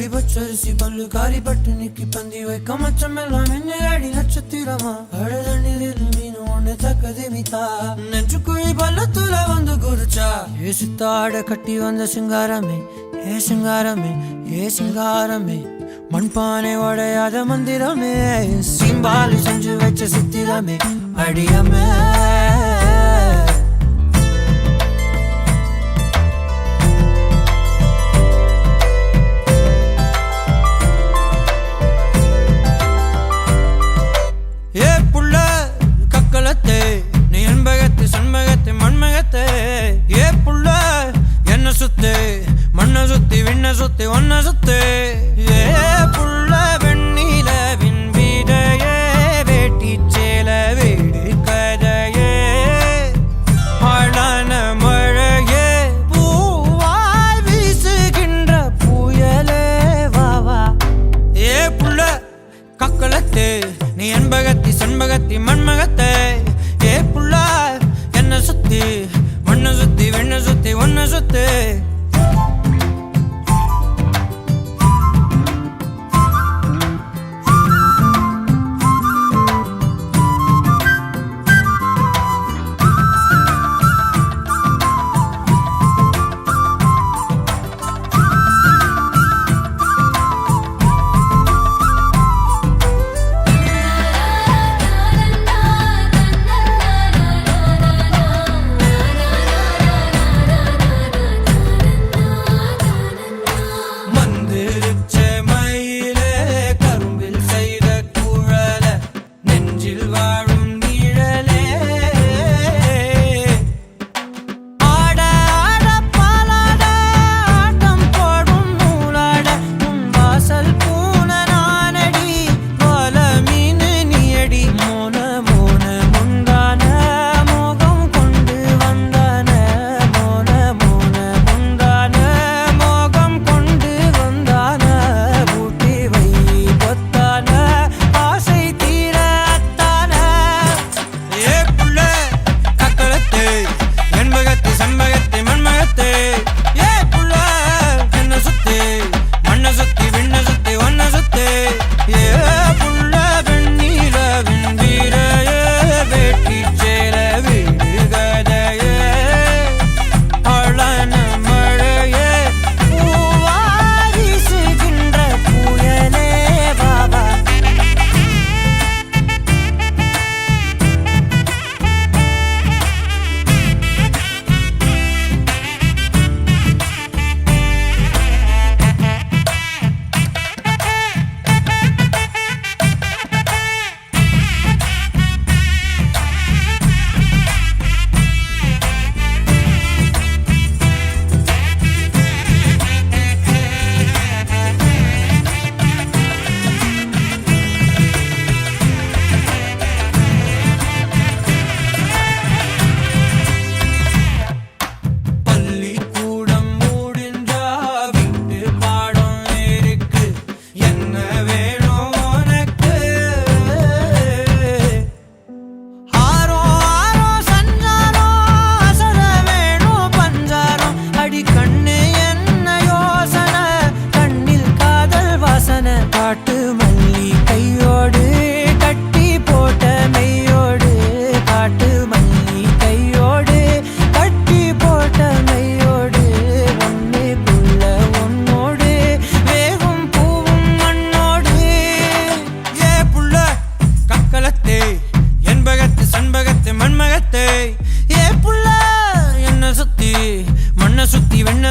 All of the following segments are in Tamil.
பொடி பச்சரிசி பல்லு காரி பட்டினிக்கு பந்தி வைக்க மச்சமெல்லாம் என்ன அடி நட்சத்திரமா அழதண்ணில் மீன் ஒண்ணு தக்கது மிதா நெஞ்சுக்குழி பள்ளத்துல வந்து குதிச்சா ஏ சித்தாட கட்டி வந்த சிங்காரமே ஏ சிங்காரமே ஏ சிங்காரமே மண்பானை உடையாத மந்திரமே சிம்பாலி செஞ்சு வச்ச சித்திரமே அடியமே நீ என்பகத்தை சண்பகத்தை மண்மகத்தை ஏ புள்ள என்ன சுத்து மண்ண சுத்தி விண்ண சுத்தி ஒன்ன சுத்து ஏ புள்ள வெண்ணிலவின் வீடையே வேட்டி சேல வீடு கதையே ஆளான மழையே பூவாய் வீசுகின்ற புயலே வாவா ஏ புள்ள கக்களத்து நீ என்பகத்தி சண்பகத்தி மண்மகத்தை ஏ புள்ள என்ன சுத்தி மண்ண சுத்தி வெண்ண சுத்தி ஒன்ன சுத்து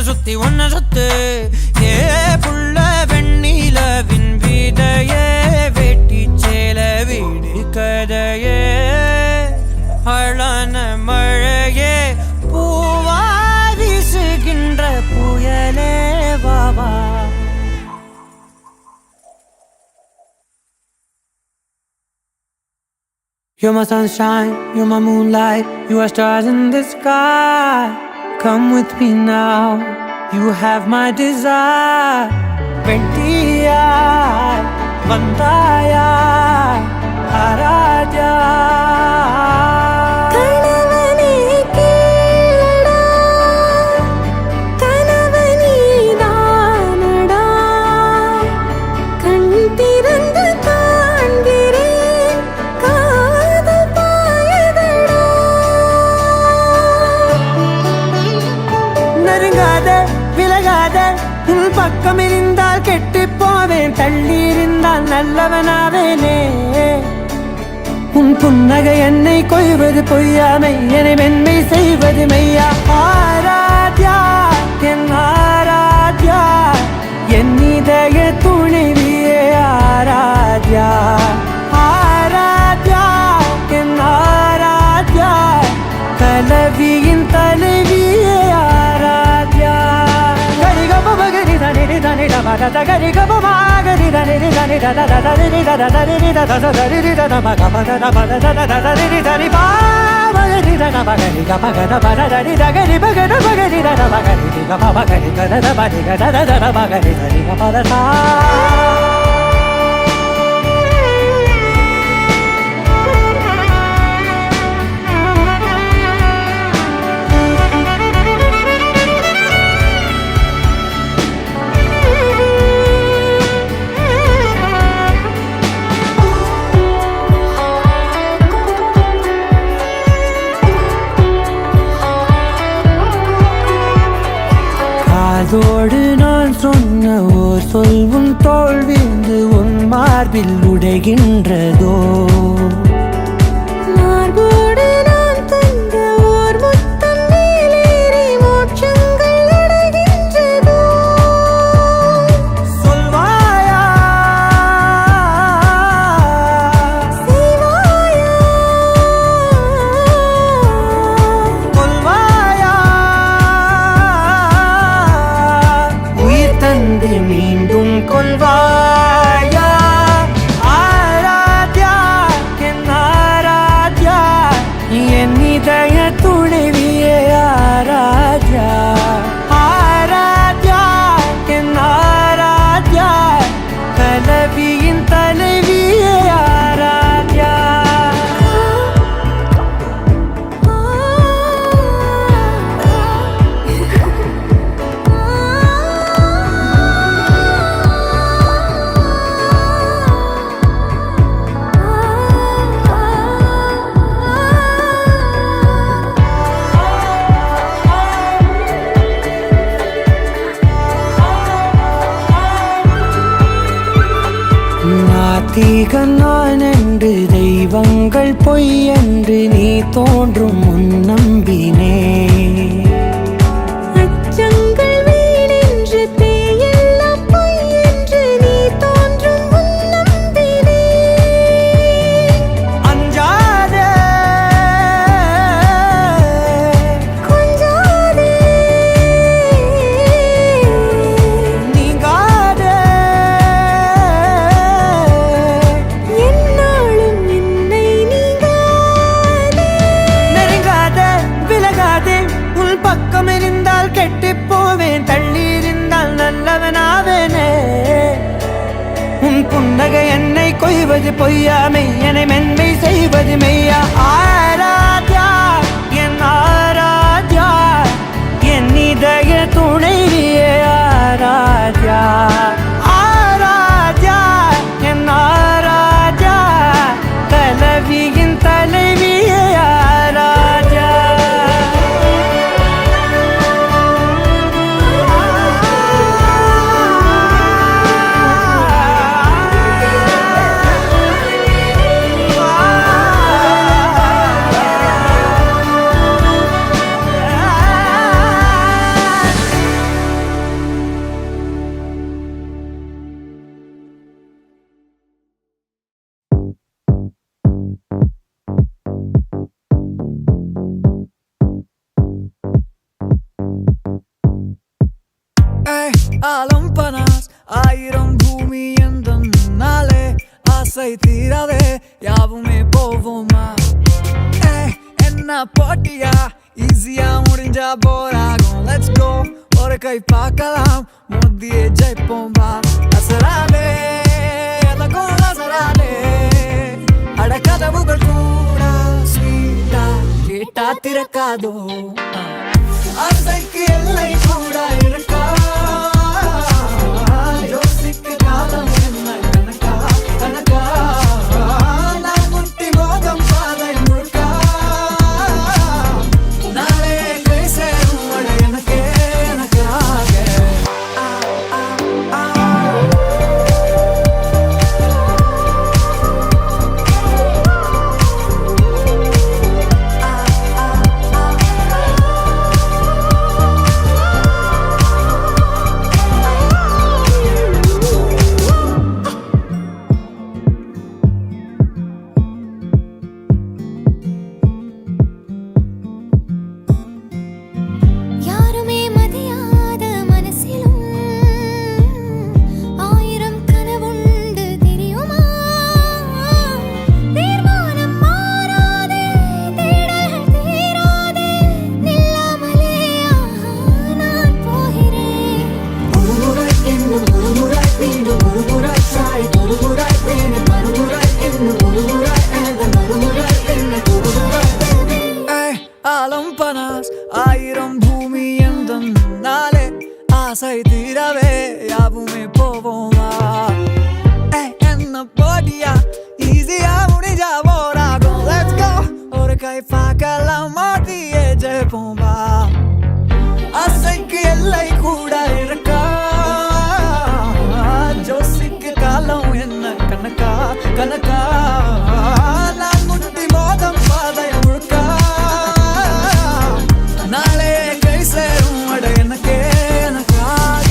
சுத்தி ஒன்ன சுத்து ஏ புள்ள வெண்ணிலவின் வீதையே வேட்டி சேல வீடு கதையே அழான மழையே பூவா வீசுகின்ற புயலே வாவா. You're my sunshine, you're my moonlight, you are stars in the sky. Come with me now, you have my desire. Vendiya, Vandaya, Araja. நெருங்காத விலகாத உன் பக்கம் இருந்தால் கெட்டு போவேன் தள்ளி இருந்தால் நல்லவனாவேனே உன் புன்னகை என்னை கொய்வது பொய்யாமை என்னை மென்மை செய்வது மெய்யா ஆராத்யா என் ஆராத்யா என் இதய துணைவியே ஆராத்யா ஆராத்யா என் ஆராத்யா தலைவியின் தலைவியே ஆராத்யா கரிகப பகரி தனி தனி டமட கரிகப மாகரி தனி தனி தனி தனி தனி தனி தனி தனி பாவகரி தன பகரி கபகத பரதரி தகரி பகத பகரி தன பகரி கப பகரி கத பகரி கத தன பகரி தனி கபதா அதோடு நான் சொன்ன ஓர் சொல் உன் தோல் வீழ்ந்து உன் மார்பில் உடைகின்றதோ மார்போடு நான் தந்த ஓர் முத்தம் மேலேறி மோட்சங்கள் அடைகின்றதோ சொல்வாயா செய்வாயா கொல்வாயா உயிர் தந்து மீண்டும் கொல்வாயா ஆராத்யா என் ஆராத்யா என் இதய துணைவியே ஆராத்யா ஆராத்யா என் ஆராத்யா கலவியின் தலைவியே ஆராத்யா நாத்திகன் நான் என்று தெய்வங்கள் பொய் என்று நீ தோன்றும் முன் நம்பினே அச்சங்கள் வீணென்று பேயெல்லாம் பொய் என்று நீ தோன்றும் முன் நம்பினே அஞ்சாதே கொஞ்சாதே நீங்காதே என்னாலும் என்னை நீங்காதே நெருங்காத விலகாதே உன் பக்கம் இருந்தால் கெட்டு போவேன் தள்ளி இருந்தால் நல்லவனாவேனே உன் புன்னகை என்னை கொய்வது பொய்யாமை என்னை மென்மை செய்வது மெய்யா ஆராத்யா என் ஆராத்யா என் இதய துணைவியே ஆராத்யா ஆராத்யா என் ஆராத்யா தலைவியின் தலைவியே ஆராத்யா ஆலம்பனாஸ் ஆயிரம் பூமி எந்த நாளே ஆசை தீராதே யாவுமே போவோமா என்ன போட்டியா ஈஸியா முடிஞ்சா போராகும் லெட்ஸ் கோ ஒரு கை பார்க்கலாம் மோதியே ஜெயிப்போம் வா அசராலே எதற்கும் அசராலே அடக்கதவுகள் கூட ஸ்வீட்டா கேட்டா திறக்காதோ ஆசைக்கு எல்லை கூட இருக்கா யோசிக்க காலம் என்ன கணக்கா கணக்கா நான் முட்டி மோதம் பாதை முழுக்கா நாளே கை சேரும் எனக்கே ஆயிரம் பூமி எந்தன் நாளே ஆசை தீரவே யாவுமே போவோமா என்ன போட்டியா ஈஸியா முடிஞ்சா போராகும் Let's go ஒரு கை பார்க்கலாம் மாட்டியே ஜெயிப்போமா ஆசைக்கு எல்லை கூட இருக்கா ஜோசிக்கு காலம் என்ன கணக்கா கணக்கா நான் முட்டி மோதம் பாதைய முழுக்கா நாளே கை சேரும் அட எனக்கே எனக்காக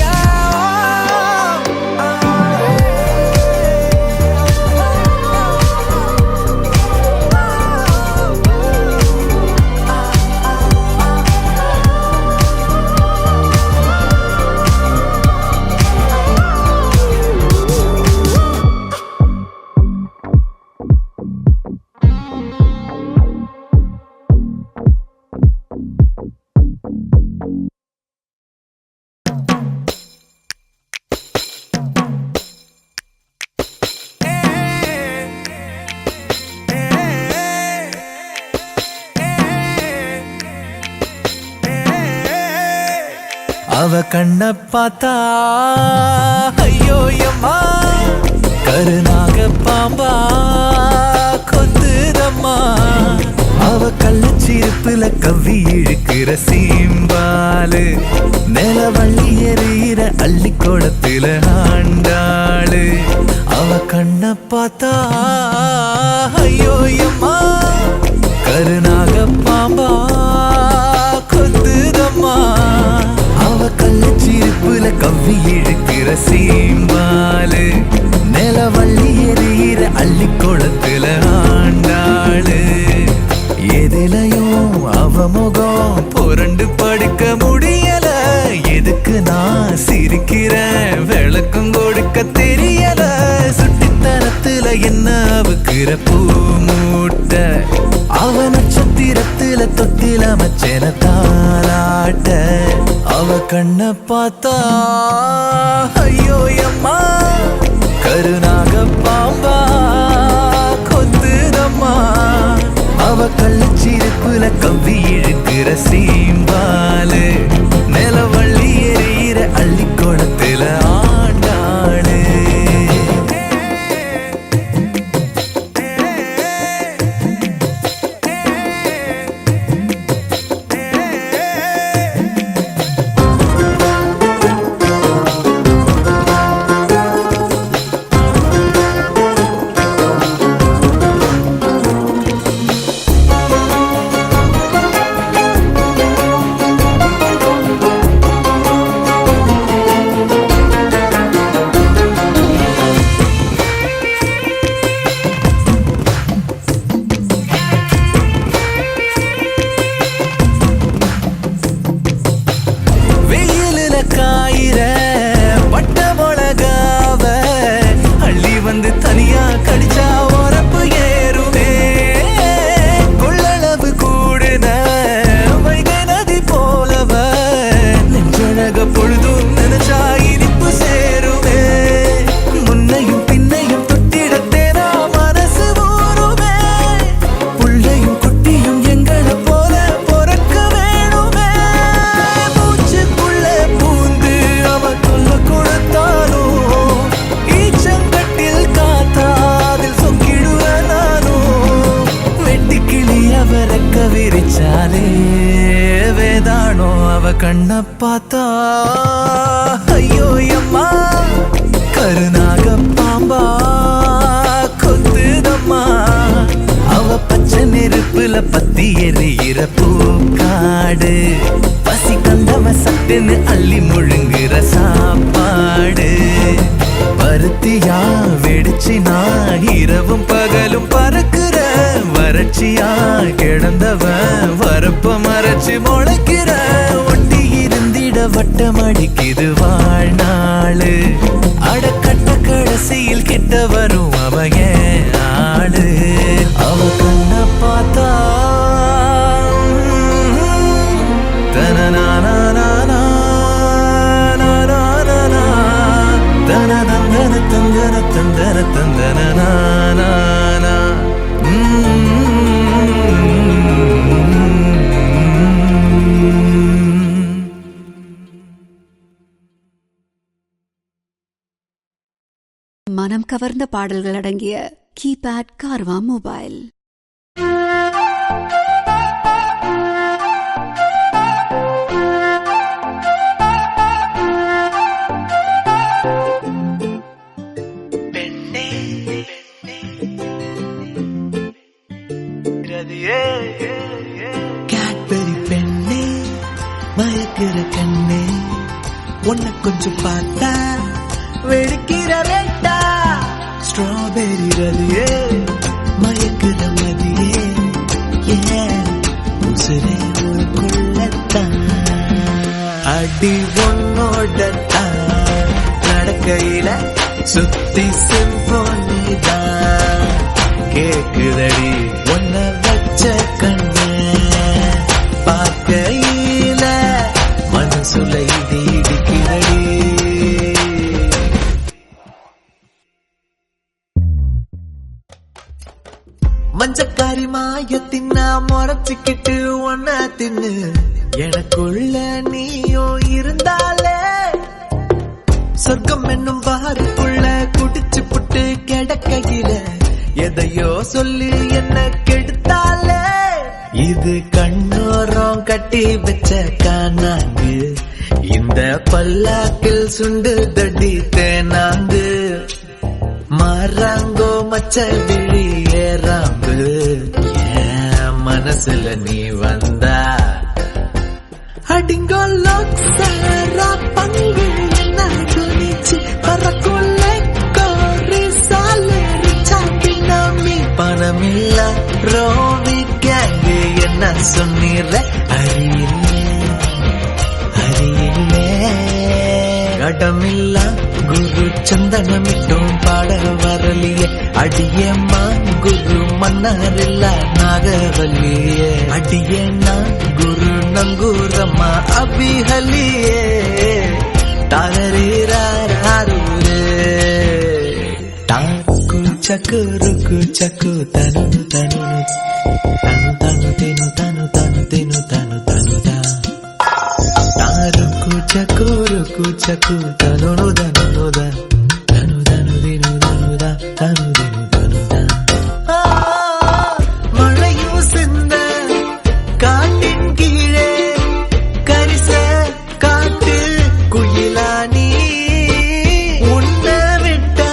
அவ கண்ண பார்த்தா ஐயோ எம்மா கருநாக பாம்பா கொத்துதம்மா அவ கள்ளச்சிருப்புல கவ்வி இழுக்கிற சீம்பாலு நிலவள்ளி எறிகிற அள்ளி கோலத்துல ஆண்டாளு அவ கண்ண பார்த்தா ஐயோ எம்மா கருநாக பாம்பா கொத்துதம்மா அவ கள்ளச்சிருப்புல கவ்வி இழுக்கிற சீம்பாலு நிலவள்ளி எறிகிற அள்ளி கோலத்துல ஆண்டாளு எதிலையும் அவ முகம் புரண்டு படுக்க முடியல எதுக்கு நான் சிரிக்கிறேன் விளக்கம் கொடுக்க தெரியல சுட்டித்தனத்துல என்ன அவுக்கிற பூ மூட்ட அவ நட்சத்திரத்துல தொட்டில மச்சன தாராட்ட அவ கண்ண பார்த்தா ஐயோ அம்மா கருநாக பாம்பா கொத்துதம்மா அவ கள்ளச்சிருப்புல கவ்வி இழுக்கிற சீம்பாலு நிலவள்ளி எறிகிற அள்ளி கோலத்துல ஆண்டாளு கண்ண பார்த்தா ஐயோ அம்மா கருநாக பாம்பா கொத்துதம்மா அவ பச்சை நெருப்புல பத்தி எறிகிற பூக்காடு பசி கண்டவ சட்டுன்னு அள்ளி முழுங்குற சாப்பாடு பருத்தியா வெடிச்சு நான் இரவும் பகலும் பறக்குற வறட்சியா கிடந்தவன் வரப்ப மறைச்சு முளைக்கிற ஒட்டி இருந்திட வட்டம் அடிக்குது வாழ்நாளு அடக்கட்ட கடைசியில் கிட்ட வரும் அவ ஏன் ஆளு அவ கண்ண பார்த்தா தனநானா தந்தன தந்தன தந்தன தந்தன மனம் கவர்ந்த பாடல்கள் அடங்கிய கீபேட் கார்வா மொபைல். கேட்பெரி பெண்ணே, மயக்கிற கண்ணே, உன்னை கொஞ்சம் பார்த்தா வெடிக்கிற ரெட்டா. ஸ்ட்ராபெரி ரதியே, மயக்கிற மதியே, உசுரே உனக்குள்ளத்தான். அடி உன்னோடத்தான் நடக்கையில சுத்தி சிம்பொனிதான் கேக்குதடி உன்னை வச்ச கண்ணு பார்க்கையில மனசுல இடிக்கிறடி. மஞ்சக்காரி மாயத்தின்னா முறைச்சிக்கிட்டு ஒன்ன தின்னு எனக்குள்ள நீயும் இருந்தாலே சொர்க்கம் என்னும் பாருக்குள்ள குடிச்சு புட்டு கிடக்கையில எதையோ சொல்லி என்ன கெடுத்தாலே. இது கண்ணோரம் கட்டி வச்ச காணாங்கு, இந்த பல்லாக்கில் சுண்டு தடி தேனாங்கு. மாறாங்கோ மச்ச விழி ஏறாம்பு, என் மனசுல நீ வந்தா அடிங்கோ லோக்சாரா பங்கு என்ன துணிச்சு பறக்குள்ள கோரி சாலரி சாப்பினாமி. பணமில்ல ரோவி கேங்கு என்ன சொன்னீர அறியில்லே அறியில்லே. கடமில்ல குரு சந்தனமிட்டும் பாட வரலியே அடியம்மா குரு மன்னாரில்ல நாகவல்லியே. அடியேன்னா குரு நங்கூரம்மா அபிஹலியே தாரீரூரே. டாக்கு சக்கு ருக்கு சக்கு தனு தனு தனு தனு தினு தனு தனு தினு தனு தனு தா. ருக்கு சக்கு தனு தனு தா தனு தனு தினு தனு தா தனு தினு தனு தா. மழையும் சிந்த காட்டின் கீழே கரிச காட்டு குயிலானி. உன்னை விட்டா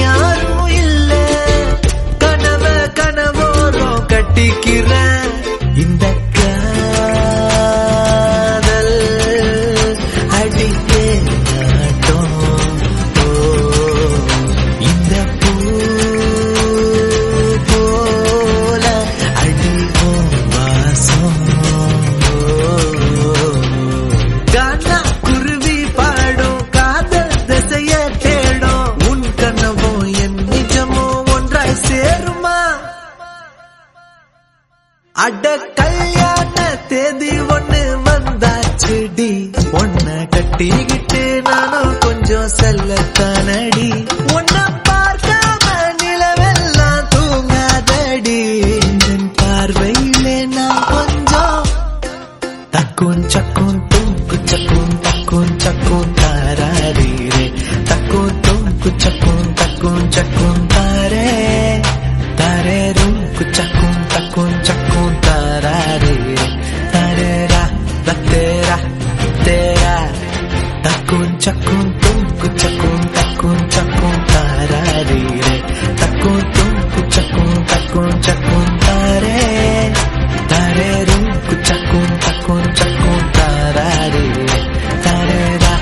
யாரும் இல்ல கனவ கனவோரம் கட்டிக்கிற. இந்த காதல் அடிக்கே நாட்டம் இந்த பூ போல அடிவோம் வாசம். கானா குருவி பாடும் காதல் திசைய தேடும். உன் கனவும் என் நிஜமும் ஒன்றாய் சேருமா. அட கல்யாண தேதி ஒண்ணு வந்தாச்சுடி, ஒன்ன கட்டிக்கிட்டு நானும் கொஞ்சம் செல்லத்தானடி. உன்ன பார்க்காம நிலவெல்லாம் தூங்காதடி. என் பார்வையிலே நான் கொஞ்சம் தக்கும் சக்கும் தூக்கு சக்கும் தக்கும் சக்கும் தாரே தக்கும் தூக்கு சக்கும் தக்கும் சக்கும் தாரே தாரே ரூக்கு சக்கும் தக்கும் சக்கும் தாரே தாரேரா தத்தேரா தேரா தக்கும் சக்கும் தூக்கு சக்கும் தக்கும் சக்கும் தாரே தக்கும் தூக்கு சக்கும் தக்கும் சக்கும் தாரே தாரே ரூக்கு சக்கும் தக்கும் சக்கும் தாரே தாரேரா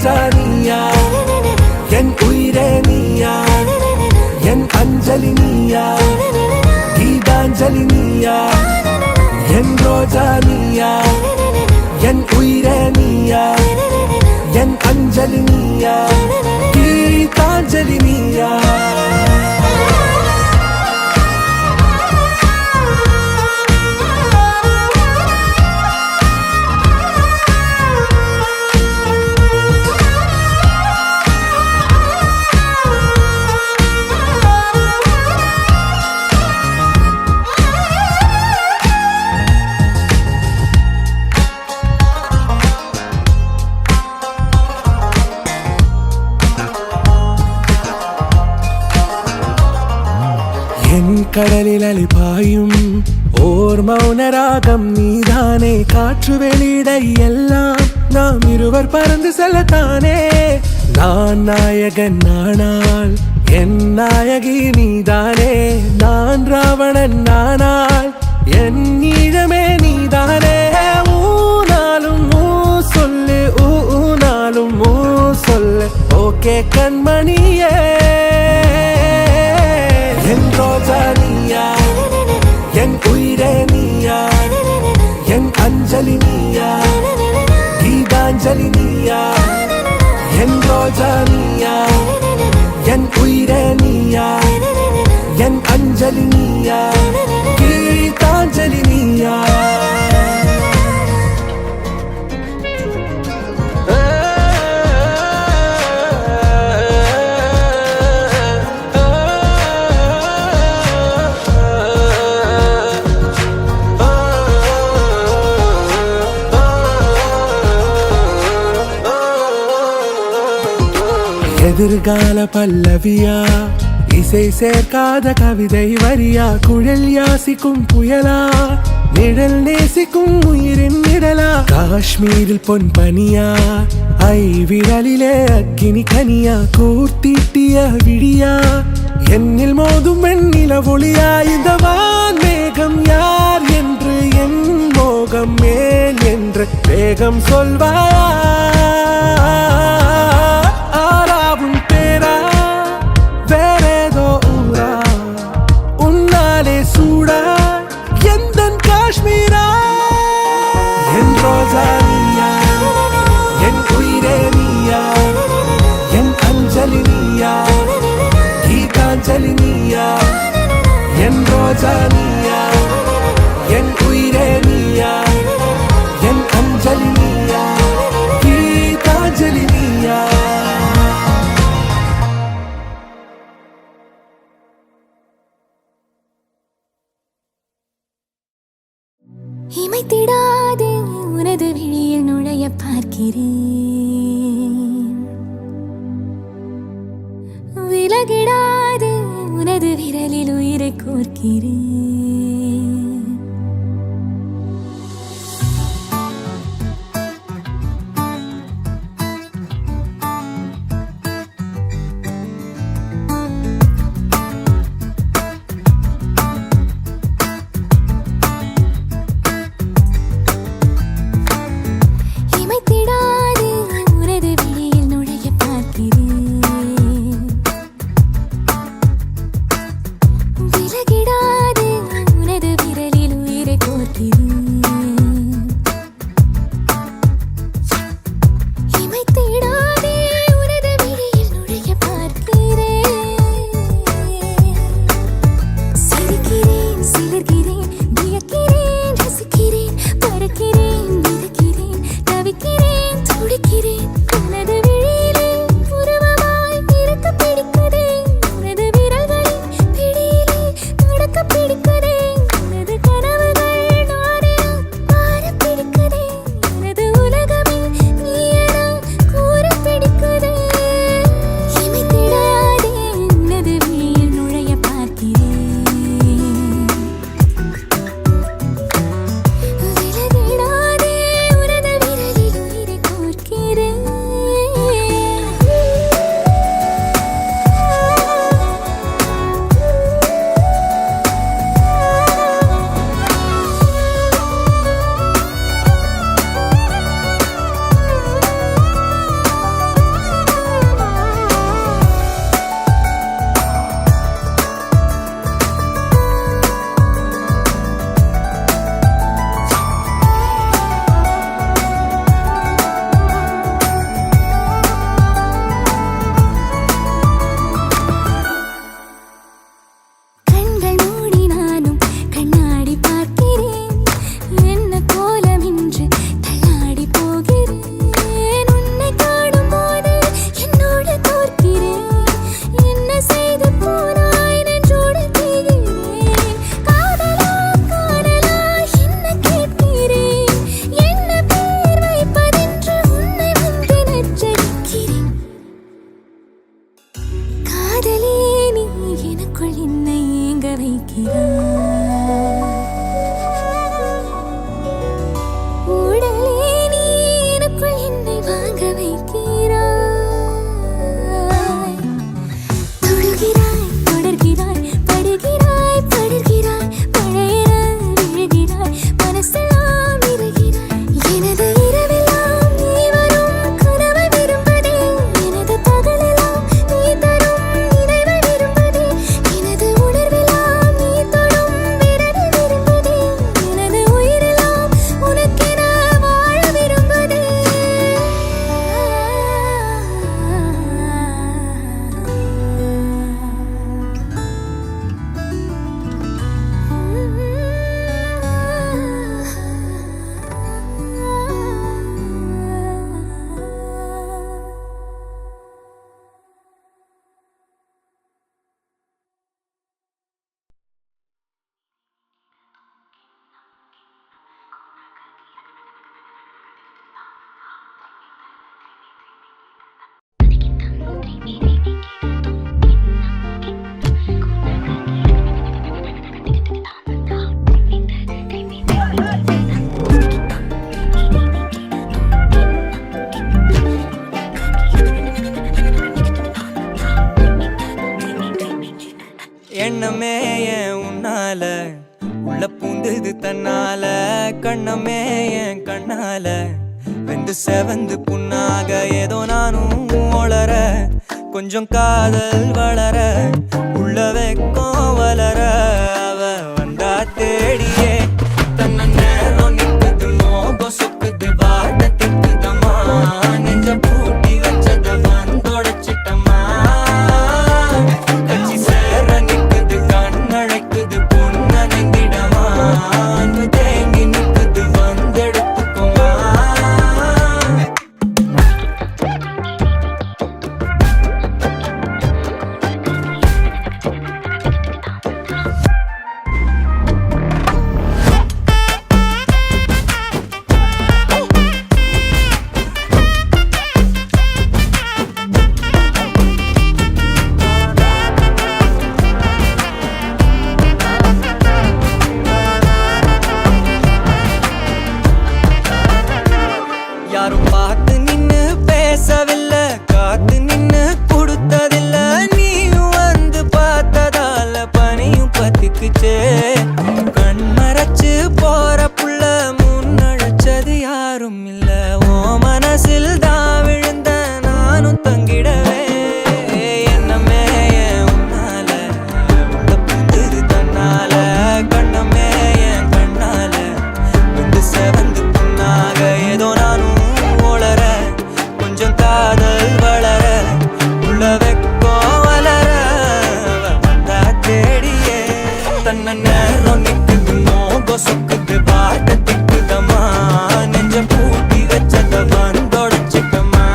ரோஜா நீயா என் உயிரே நீயா என் அஞ்சலி நீயா கீதாஞ்சலி நீயா என் ரோஜா நீயா என் உயிரே நீயா என் அஞ்சலி நீயா கீதாஞ்சலி நீயா என் கடலில் அலிபாயும் ஓர் மௌனராகம் நீதானே காற்று வெளியிட எல்லாம் நாம் இருவர் பறந்து செல்லத்தானே நான் நாயகன் நானால் என் நாயகி நீதானே நான் ராவணன் நானால் என் ஈழமே நீதானே ஊனாலும் ஊ சொல்லு ஊனாலும் ஊ சொல்லு ஓகே கண்மணியே என் ரோஜா நீயா என் உயிரே நீயா என் அஞ்சலி நீயா கீதாஞ்சலி நீயா என் ரோஜா நீயா என் உயிரே நீயா என் அஞ்சலி நீயா கீதாஞ்சலி நீயா எதிர்கால பல்லவியா இசை சேர்க்காத கவிதை வரியா குழல் யாசிக்கும் புயலா நிழல் நேசிக்கும் உயிரின் நிழலா காஷ்மீரில் பொன் பனியா ஐ விரலிலே அக்கினி கனியா கூர்த்தீட்டிய விழியா என்னில் மோதும் வெண்ணில ஒளியா இந்த வான் மேகம் யார் என்று என் மோகம் மேல் என்று வேகம் சொல்வாயா ஆராவும் பேரா வேறேதோ ஊரா உன்னாலே சூடா எந்தன் காஷ்மீரா என் ரோஜா நீயா என் உயிரே நீயா என் அஞ்சலி நீயா கீதாஞ்சலி நீயா என் ரோஜா நீயா என் உயிரே நீயா என் அஞ்சலி நீயா கீதாஞ்சலி நீயா இமைத்திடாது உனது விழியில் நுழைய பார்க்கிறேன் விலகிடாது உனது விரலில் உயிரை கோர்க்கிறேன் இமைத்திடாது உனது விழியில் நுழைய பார்க்கிறேன் விலகிடாது கண்ணமே என் கண்ணால வெந்து செவந்து புண்ணாக ஏதோ நானும் ஒளர கொஞ்சம் காதல் வளர உள்ள வெக்கம் வளர அவ வந்தா தேடியே தன்ன நேரம் நிக்குது மோகம் சொக்குது வாட்ட திக்குதம்மா நெஞ்ச பூட்டி வச்சத வந்தொடச்சிட்டம்மா கட்சி சேர நிக்குது கண்ணழைக்குது பொன்னணைந்திடமா அன்பு தேங்கி நிக்குது வந்தெடுத்துக்குமா யாரும் பார்த்து நின்னு பேசவில்லை காத்து நின்னு கொடுத்ததில்ல நீயும் வந்து பார்த்ததால பனியும் பத்திக்குச்சே கண் மறைச்சு போற புள்ள முன்னழைச்சது யாரும் இல்ல ஓ மனசில் தான் விழுந்த நானும் தங்கிடவே என்னமே உன்னால உள்ள புந்துது தன்னால கண்ணமே என் கண்ணால வந்து செவந்து புண்ணாக ஏதோ நானும் ஒளர கொஞ்சம் காதல் வளர உள்ள வெக்கோ வளர வந்தா தேடியே தன்ன நேரம் நிக்குது மோகம் சொக்குது பாட்ட திக்குதம்மா நெஞ்ச பூட்டி வச்சத வந்தொடச்சிட்டம்மா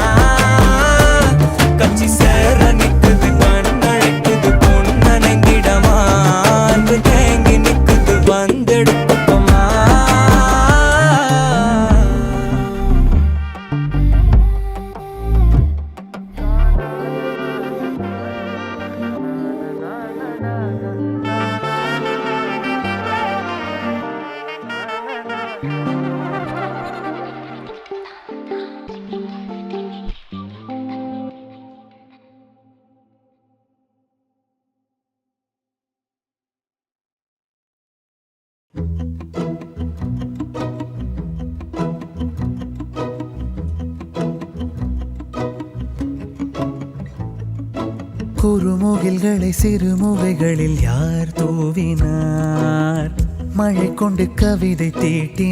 கட்சி சேர நிக்குது கண்ணழைக்குது பொன்னணைந்திடமா அன்பு தேங்கி நிக்குது வந்தெடுத்துக்கம்மா குறுமுகில்களை சிறுமுகைகளில் யார் தூவினார் மழை கொண்டு கவிதை தீட்டினார்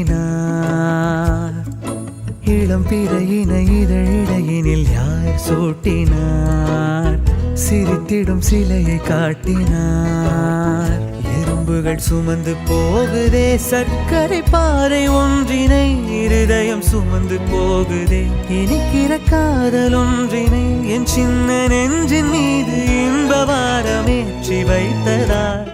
இளம் பிறையின இதழிடையினில் யார் சூட்டினார் சிரித்திடும் சிலையை காட்டினார் எறும்புகள் சுமந்து போகுதே சர்க்கரை பாறை ஒன்றினை இருதயம் சுமந்து போகுதே இனிக்கிற காதல் ஒன்றினை என் சின்ன நெஞ்சின் மீது இன்ப வாரமேற்றி வைத்ததார்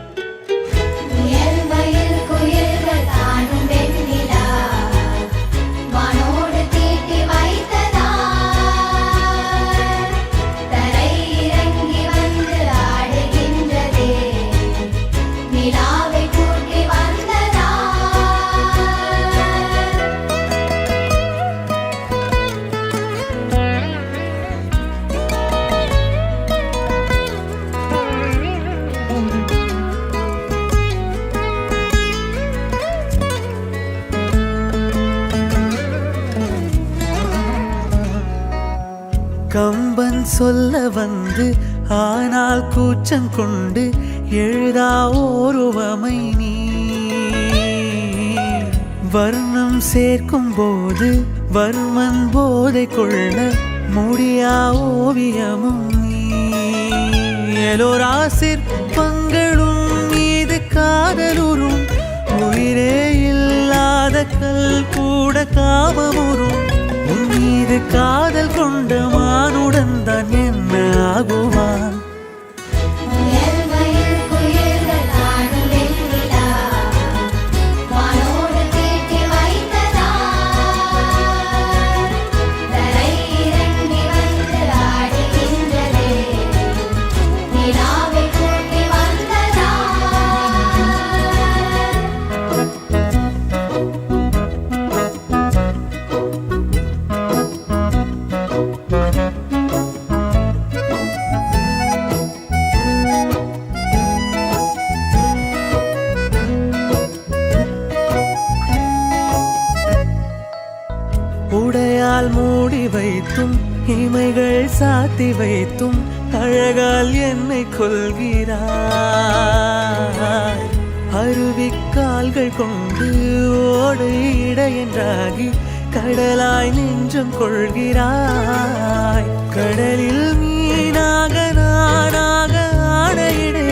கம்பன் சொல்ல வந்து ஆனால் கூச்சம் கொண்டு எழுதா ஓருவமை நீ வர்ணம் சேர்க்கும் போது வர்மன் போதை கொள்ள முடியா ஓவியமும் நீ எலோரா சிற்பங்களும் மீது காதலுறும் உயிரே இல்லாத கல் கூட காமமுறும் உன் மீது காதல் கொண்ட மானுடன் தான் என்ன ஆகுவான் உடையால் மூடி வைத்தும் இமைகள் சாத்தி வைத்தும் அழகால் என்னை கொள்கிறாய். அருவிக்கால்கள் கொண்டு ஓடு இடையென்றாகி கடலாய் நெஞ்சம் கொள்கிறாய். கடலில் மீனாக நானாக ஆடையிடு,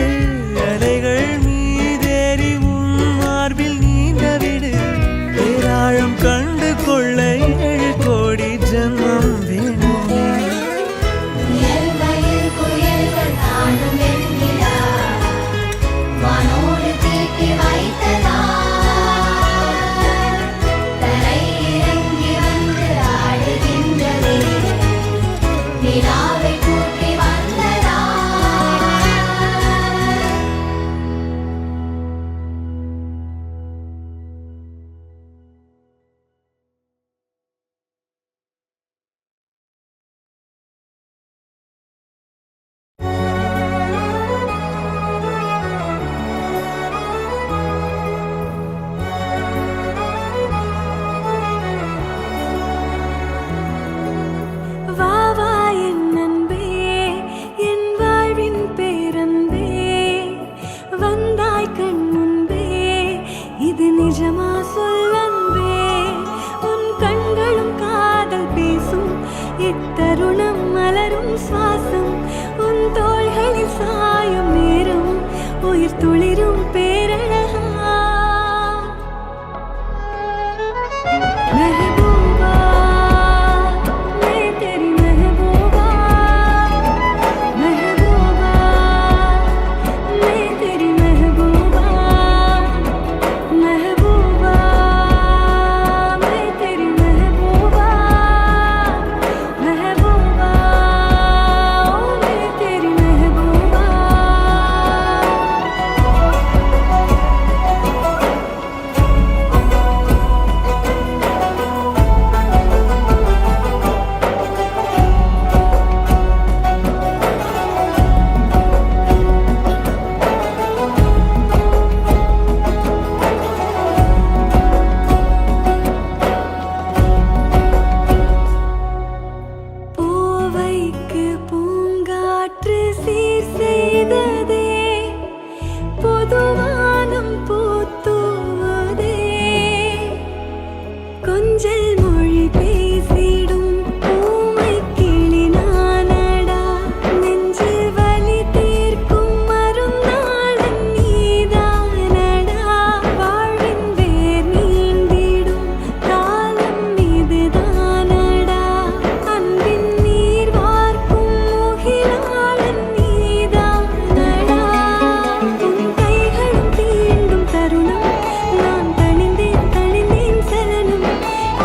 அலைகள் மீதேறி உன் மார்பில் நீண்டவிடு. பேராழம் கண்டு கொள்ள 7 கோடி ஜன்மம் வேண்டுமே. இத்தருணம் மலரும் சுவாசம் உன் தோள்களில் சாயும் நேரம் உயிர் துளிரும் பேரழகா. மெஹபூபா மே தெரி மெஹபூபா, மெஹபூபா மே தெரி மெஹபூபா, மெஹபூபா மே தெரி மெஹபூபா, மெஹபூபா மே தெரி மெஹபூபா. பூவைக்கு பூங்காற்று சீர் செய்ததே, பொதுவானம் பூத்துவதே. கொஞ்சல் மொழி பேசிடும் பூமை கிளி நானடா, நெஞ்சில் வலி தீர்க்கும் மருந்தாளன் நீதானடா. வாழ்வின் வேர் நீண்டிடும் காலம் இதுதானடா, அன்பின் நீர் வார்க்கும் முகிலாளன் நீதானடா. உன் கைகளும் தீண்டும் தருணம் நான் தணிந்தேன் தணிந்தேன் சலனம்.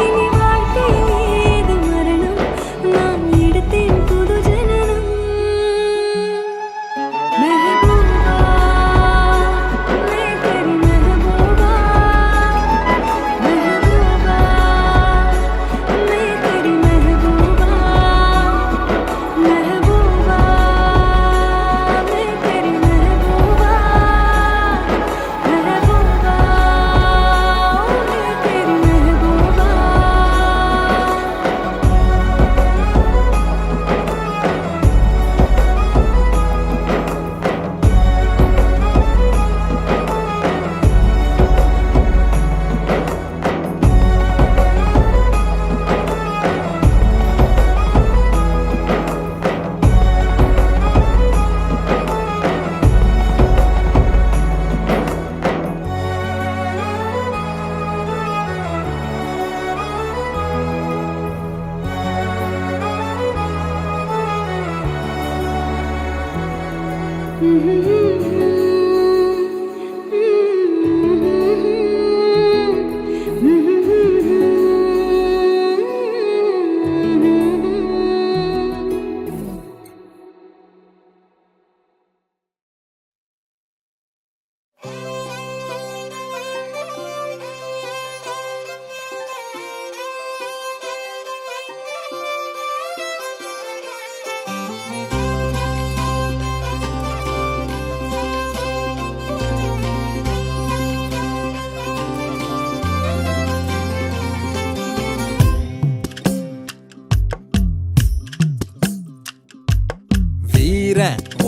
இனி வாழ்க்கையில் ஏது மரணம், நான் எடுத்தேன் புது ஜனனம். மெஹபூபா மே தெரி மெஹபூபா, மெஹபூபா மே தெரி மெஹபூபா, மெஹபூபா மே தெரி மெஹபூபா, மெஹபூபா மே தெரி மெஹபூபா.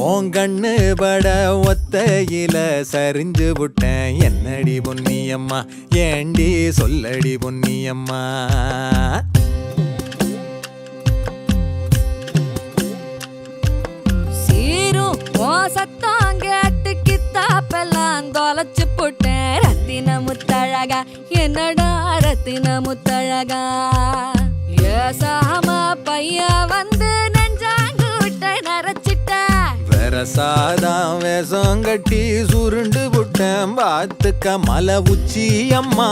உன் கண்ணு பட ஒத்தையில சரிஞ்சு விட்டேன். என்னடி பொன்னியம்மா, ஏண்டி சொல்லடி பொன்னியம்மா. சீரும் ஓ சத்தம் கேட்டு கித்தாப்பெல்லாம் தொலைச்சு போட்டேன். ரத்தின முத்தழகா, என்னடா ரத்தின முத்தழகா. ஏசாம பைய வந்து நெஞ்சாங்கூட்டை நரைச்சிட்ட. வெரசாதான் வேஷம் கட்டி சுருண்டு விட்டேன். பார்த்துக்க மலை உச்சி அம்மா,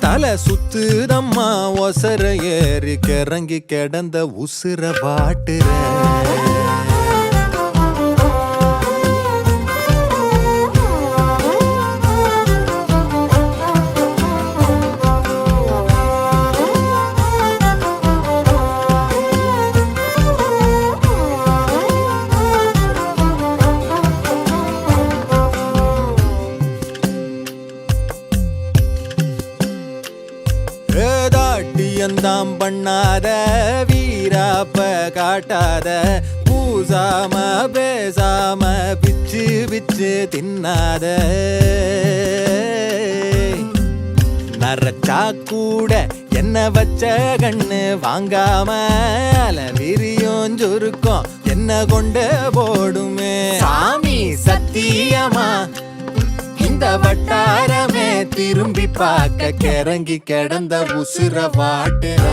தலை சுத்துதம்மா. ஒசர ஏறி கிறங்கி கிடந்த உசுர பாட்டுற. தாட்டியந்தாம் பண்ணாத, வீராப்ப காட்டாத, பூசாம பேசாம பிச்சு பிச்சு தின்னாத. நரச்சா கூட என்ன வச்ச கண்ணு வாங்காம, அலவிரியும் சுருக்கம் என்ன கொண்டு போடுமே. சாமி சத்தியமா இந்த வட்டாரமே திரும்பி பார்க்க கிறங்கி கிடந்த உசுர வாட்டுற.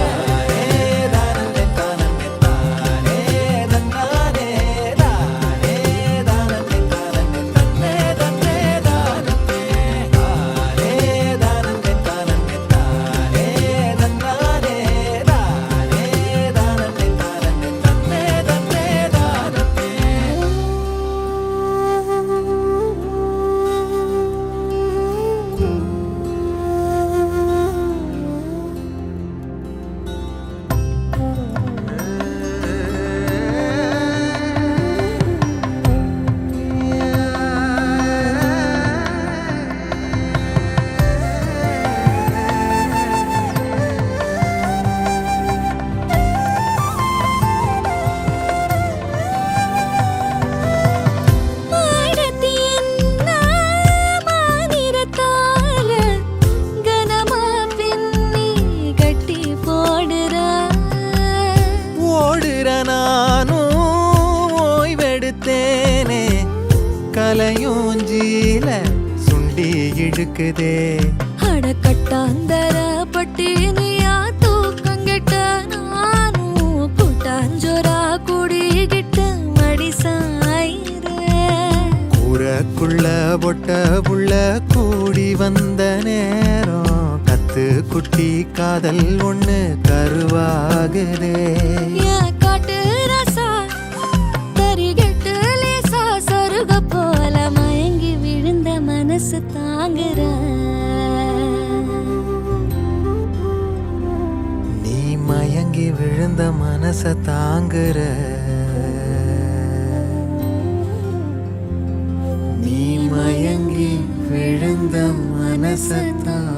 கலையூஞ்சில சுண்டி இழுக்குதே. அடக்கட்டாந்தர பட்டினியா தூக்கங்கிட்ட நானும் கூட்டாஞ்சோரா குடிகிட்ட மடி சாயிரேன். கூரக்குள்ள பொட்ட புள்ள கூடி வந்த நேரம், கத்து குட்டி காதல் ஒண்ணு கருவாகுதே. காட்டு ரசா தரிகட்டு லேசா சொருக போல மயங்கி விழுந்த மனசு தாங்குற. நீ மயங்கி விழுந்த மனச தாங்குற. நீ மயங்கி விழுந்த மனச தாங்குற.